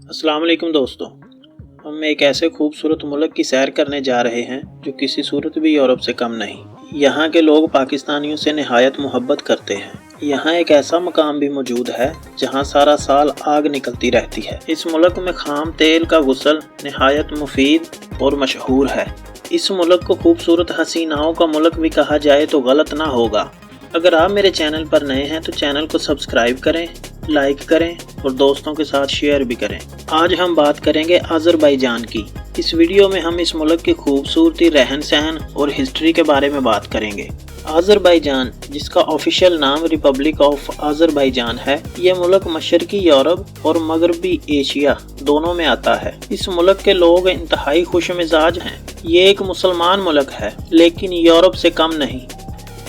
अस्सलाम वालेकुम दोस्तों, हम एक ऐसे खूबसूरत मुल्क की सैर करने जा रहे हैं जो किसी सूरत भी यूरोप से कम नहीं। यहाँ के लोग पाकिस्तानियों से निहायत मोहब्बत करते हैं। यहाँ एक ऐसा मकाम भी मौजूद है जहाँ सारा साल आग निकलती रहती है। इस मुल्क में खाम तेल का गुस्ल निहायत मुफीद और मशहूर है। इस मुल्क को खूबसूरत हसीनाओं का मुल्क भी कहा जाए तो गलत ना होगा। अगर आप मेरे चैनल पर नए हैं तो चैनल को सब्सक्राइब करें, लाइक करें और दोस्तों के साथ शेयर भी करें। आज हम बात करेंगे अज़रबैजान की। इस वीडियो में हम इस मुल्क की खूबसूरती, रहन सहन और हिस्ट्री के बारे में बात करेंगे। अज़रबैजान, जिसका ऑफिशियल नाम रिपब्लिक ऑफ अज़रबैजान है, ये मुल्क मशरकी यूरोप और मगरबी एशिया दोनों में आता है। इस मुल्क के लोग इंतहाई खुश मिजाज हैं। ये एक मुसलमान मुल्क है लेकिन यूरोप से कम नहीं।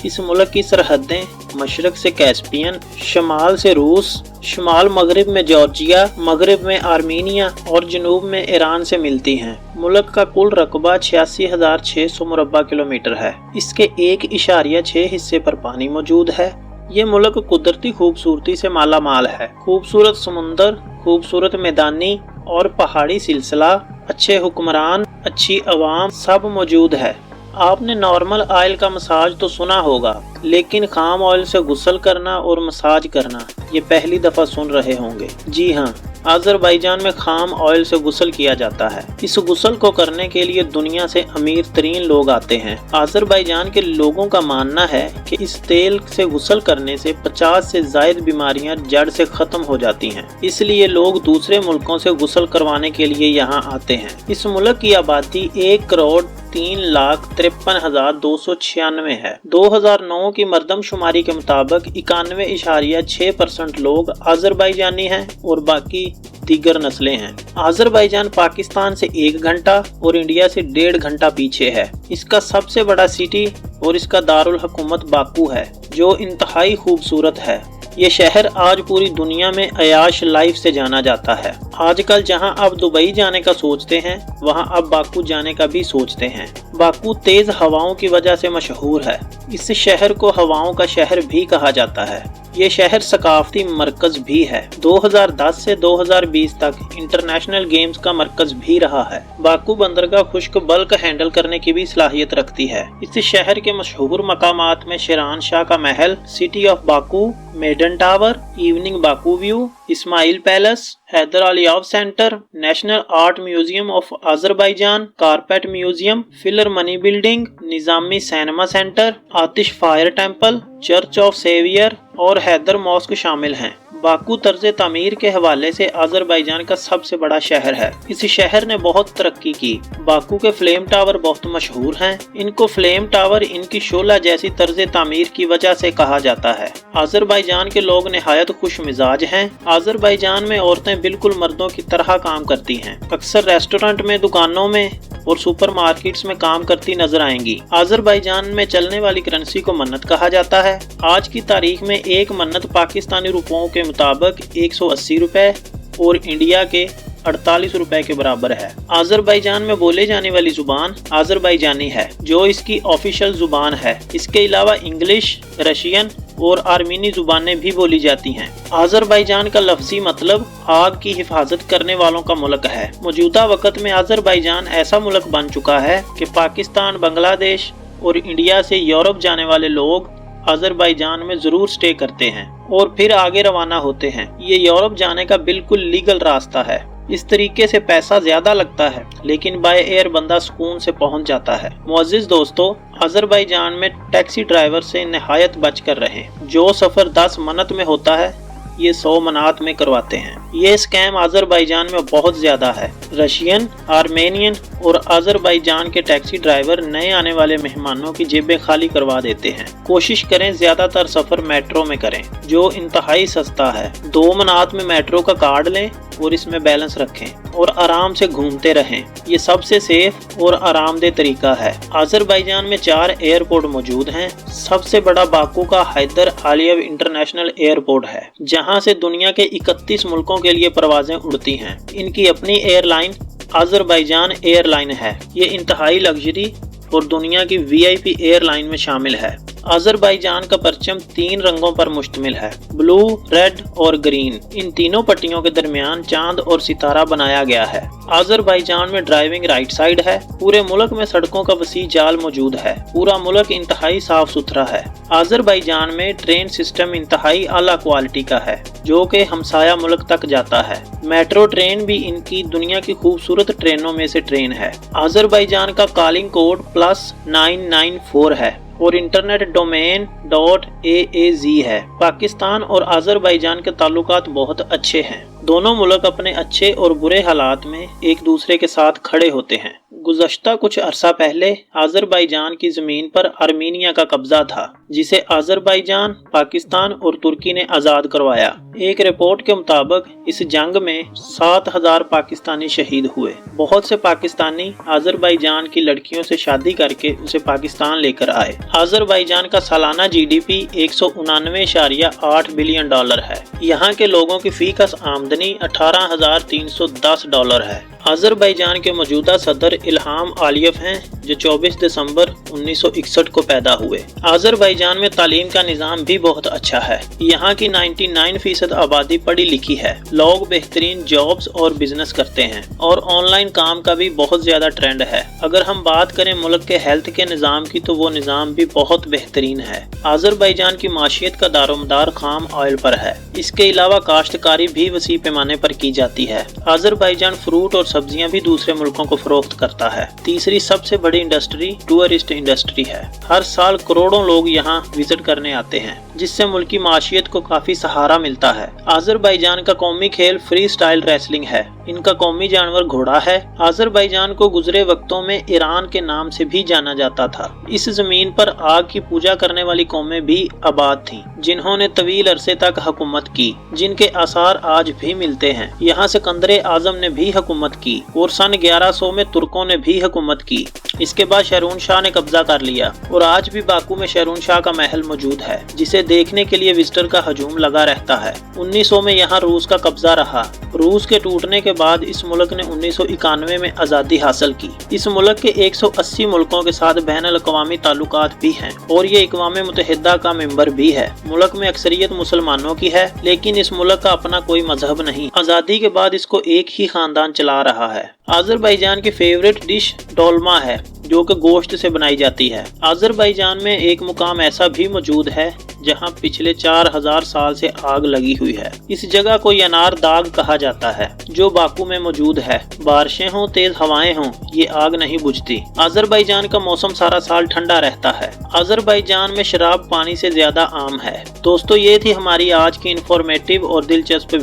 इस मुल्क की सरहदें मशरक से कैस्पियन, शमाल से रूस, शमाल मगरिब में जॉर्जिया, मगरिब में आर्मीनिया और जनूब में ईरान से मिलती हैं। मुल्क का कुल रकबा 86,600 मुरब्बा किलोमीटर है। इसके 1.6 हिस्से पर पानी मौजूद है। ये मुल्क कुदरती खूबसूरती से माला माल है। खूबसूरत समुंदर, खूबसूरत मैदानी और पहाड़ी सिलसिला, अच्छे हुक्मरान, अच्छी अवाम सब मौजूद है। आपने नॉर्मल ऑयल का मसाज तो सुना होगा, लेकिन खाम ऑयल से गुस्ल करना और मसाज करना ये पहली दफ़ा सुन रहे होंगे। जी हाँ, अज़रबैजान में खाम ऑयल से गुस्ल किया जाता है। इस गुस्ल को करने के लिए दुनिया से अमीर तरीन लोग आते हैं। अज़रबैजान के लोगों का मानना है कि इस तेल से गुस्ल करने से 50 से ज़ायद बीमारियां जड़ से ख़त्म हो जाती हैं। इसलिए लोग दूसरे मुल्कों से गुस्ल करवाने के लिए यहाँ आते हैं। इस मुल्क की आबादी 1,03,53,296 है। 2009 की मरदमशुमारी के मुताबिक 91.6% लोग अज़रबैजानी हैं और बाकी दीगर नस्लें हैं। अज़रबैजान पाकिस्तान से 1 घंटा और इंडिया से 1.5 घंटा पीछे है। इसका सबसे बड़ा सिटी और इसका दारुल हुकूमत बाकू है, जो इंतहाई खूबसूरत है। ये शहर आज पूरी दुनिया में अयाश लाइफ से जाना जाता है। आजकल जहां आप दुबई जाने का सोचते हैं, वहां अब बाकू जाने का भी सोचते हैं। बाकू तेज हवाओं की वजह से मशहूर है। इस शहर को हवाओं का शहर भी कहा जाता है। ये शहर सकाफती मरकज भी है। 2010 से 2020 तक इंटरनेशनल गेम्स का मरकज भी रहा है। बाकू बंदरगाह खुश्क बल्क हैंडल करने की भी सलाहियत रखती है। इस शहर के मशहूर मकामात में शेरान शाह का महल, city of Baku, Maiden Tower, evening Baku view, Ismail palace, Heydar Aliyev centre, national art museum of Azerbaijan, carpet museum, Philharmonic building, Nizami cinema centre, आतिश fire temple, church of saviour और हैदर मॉस्क शामिल हैं। Baku तर्ज तामीर के हवाले से Azerbaijan का सबसे बड़ा शहर है। इस शहर ने बहुत तरक्की की। बाकू के फ्लेम टावर बहुत मशहूर हैं। इनको फ्लेम टावर इनकी शोला जैसी तर्ज तामीर की वजह से कहा जाता है। अज़रबैजान के लोग निहायत खुश मिजाज हैं। अज़रबैजान में औरतें बिल्कुल मर्दों की तरह काम करती हैं। अक्सर रेस्टोरेंट में, दुकानों में और सुपर मार्केट्स में काम करती नजर आएंगी। अज़रबैजान में चलने वाली करेंसी को मन्नत कहा जाता है। आज की तारीख में एक मन्नत पाकिस्तानी रुपयों के मुताबिक 180 रुपए और इंडिया के 48 रुपए के बराबर है। अज़रबैजान में बोले जाने वाली जुबान अज़रबैजानी है, जो इसकी ऑफिशियल जुबान है। इसके अलावा इंग्लिश, रशियन और आर्मीनी जुबानें भी बोली जाती हैं। अज़रबैजान का लफ्जी मतलब आग की हिफाजत करने वालों का मुल्क है। मौजूदा वक्त में अज़रबैजान ऐसा मुल्क बन चुका है कि पाकिस्तान, बांग्लादेश और इंडिया से यूरोप जाने वाले लोग अज़रबैजान में जरूर स्टे करते हैं और फिर आगे रवाना होते हैं। ये यूरोप जाने का बिल्कुल लीगल रास्ता है। इस तरीके से पैसा ज्यादा लगता है, लेकिन बाय एयर बंदा सुकून से पहुंच जाता है। मुअज़्ज़िज़ दोस्तों, अज़रबैजान में टैक्सी ड्राइवर से निहायत बच कर रहें। जो सफर 10 मिनट में होता है, ये 100 मिनट में करवाते हैं। ये स्कैम अज़रबैजान में बहुत ज्यादा है। रशियन, आर्मेनियन और अज़रबैजान के टैक्सी ड्राइवर नए आने वाले मेहमानों की जेबें खाली करवा देते हैं। कोशिश करें ज्यादातर सफर मेट्रो में करें, जो इंतहाई सस्ता है। 2 मिनट में मेट्रो का कार्ड लें और इसमें बैलेंस रखें और आराम से घूमते रहें। ये सबसे सेफ और आरामदेह तरीका है। अज़रबैजान में 4 एयरपोर्ट मौजूद हैं। सबसे बड़ा बाकू का हैदर अलियाव इंटरनेशनल एयरपोर्ट है, जहां से दुनिया के 31 मुल्कों के लिए परवाजें उड़ती हैं। इनकी अपनी एयरलाइन अज़रबैजान एयरलाइन है। ये इंतहाई लग्जरी और दुनिया की VIP एयरलाइन में शामिल है। आज़रबाईजान का परचम 3 रंगों पर मुश्तमिल है, ब्लू, रेड और ग्रीन। इन तीनों पट्टियों के दरमियान चांद और सितारा बनाया गया है। आज़रबाईजान में ड्राइविंग राइट साइड है। पूरे मुल्क में सड़कों का वसी जाल मौजूद है। पूरा मुल्क इंतहाई साफ सुथरा है। आज़रबाईजान में ट्रेन सिस्टम इंतहाई आला क्वालिटी का है, जो कि हमसाया मुल्क तक जाता है। मेट्रो ट्रेन भी इनकी दुनिया की खूबसूरत ट्रेनों में से ट्रेन है। आज़रबाईजान का कॉलिंग कोड +994 है और इंटरनेट डोमेन .aaz है। पाकिस्तान और आज़रबाईजान के ताल्लुकात बहुत अच्छे हैं। दोनों मुल्क अपने अच्छे और बुरे हालात में एक दूसरे के साथ खड़े होते हैं। गुज़श्ता कुछ अरसा पहले आज़रबाईजान की ज़मीन पर आर्मीनिया का कब्जा था, जिसे आज़रबाईजान, पाकिस्तान और तुर्की ने आज़ाद करवाया। एक रिपोर्ट के मुताबिक इस जंग में 7000 पाकिस्तानी शहीद हुए। बहुत से पाकिस्तानी आज़रबाईजान की लड़कियों से शादी करके उसे पाकिस्तान लेकर आए। आज़रबाईजान का सालाना GDP 199.8 बिलियन डॉलर है। यहाँ के लोगों की फीकस आमदनी $18,310 है। आज़रबाईजान के मौजूदा सदर इल्हाम आलियव हैं, जो 24 दिसंबर 1961 को पैदा हुए। आज़रबाईजान में तालीम का निज़ाम भी बहुत अच्छा है। यहाँ की 99% आबादी पढ़ी लिखी है। लोग बेहतरीन जॉब्स और बिजनेस करते हैं और ऑनलाइन काम का भी बहुत ज़्यादा ट्रेंड है। अगर हम बात करें मुल्क के हेल्थ के निज़ाम की, तो वो निज़ाम भी बहुत बेहतरीन है। आज़रबाईजान की माशियत का दारोमदार खाम ऑयल पर है। इसके अलावा काश्तकारी भी वसी पैमाने पर की जाती है। आज़रबाईजान फ्रूट और सब्जियां भी दूसरे मुल्कों को फरोख्त करता है। तीसरी सबसे बड़ी इंडस्ट्री टूरिस्ट इंडस्ट्री है। हर साल करोड़ों लोग यहाँ विजिट करने आते हैं, जिससे मुल्क की माशियत को काफी सहारा मिलता है। आज़रबाईजान का कौमी खेल फ्री स्टाइल रेसलिंग है। इनका कौमी जानवर घोड़ा है। आज़रबाईजान को गुजरे वक्तों में ईरान के नाम से भी जाना जाता था। इस जमीन पर आग की पूजा करने वाली कौमें भी आबाद थीं, जिन्होंने तवील अरसे तक हुकूमत की, जिनके आसार आज भी मिलते हैं। यहाँ सिकंदर आजम ने भी हुकूमत की और सन 1100 में तुर्कों ने भी हुकूमत की। इसके बाद शेरून शाह ने कब्जा कर लिया और आज भी बाकू में शेरून शाह का महल मौजूद है, जिसे देखने के लिए विजिटर का हजूम लगा रहता है। 1900 में यहाँ रूस का कब्जा रहा। रूस के टूटने के बाद इस मुल्क ने 1991 में आज़ादी हासिल की। इस मुल्क के 180 मुल्कों के साथ बैनुल-अक़वामी ताल्लुकात भी हैं और ये अक़वाम मुत्तहिदा का मेंबर भी है। मुल्क में अक्सरियत मुसलमानों की है, लेकिन इस मुल्क का अपना कोई मजहब नहीं। आज़ादी के बाद इसको एक ही खानदान चला रहा है। आज़रबाईजान की फेवरेट डिश डोलमा है, जो कि गोश्त से बनाई जाती है। आज़रबाईजान में एक मुकाम ऐसा भी मौजूद है जहां पिछले 4000 साल से आग लगी हुई है। इस जगह को यनार दाग कहा जाता है, जो बाकू में मौजूद है। बारिशें हों, तेज हवाएं हों, ये आग नहीं बुझती। आज़रबाईजान का मौसम सारा साल ठंडा रहता है। आज़रबाईजान में शराब पानी से ज्यादा आम है। दोस्तों, ये थी हमारी आज की इंफॉर्मेटिव और दिलचस्प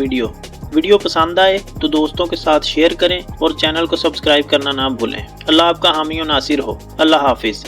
वीडियो पसंद आए तो दोस्तों के साथ शेयर करें और चैनल को सब्सक्राइब करना ना भूलें। अल्लाह आपका हामी और नासिर हो। अल्लाह हाफिज।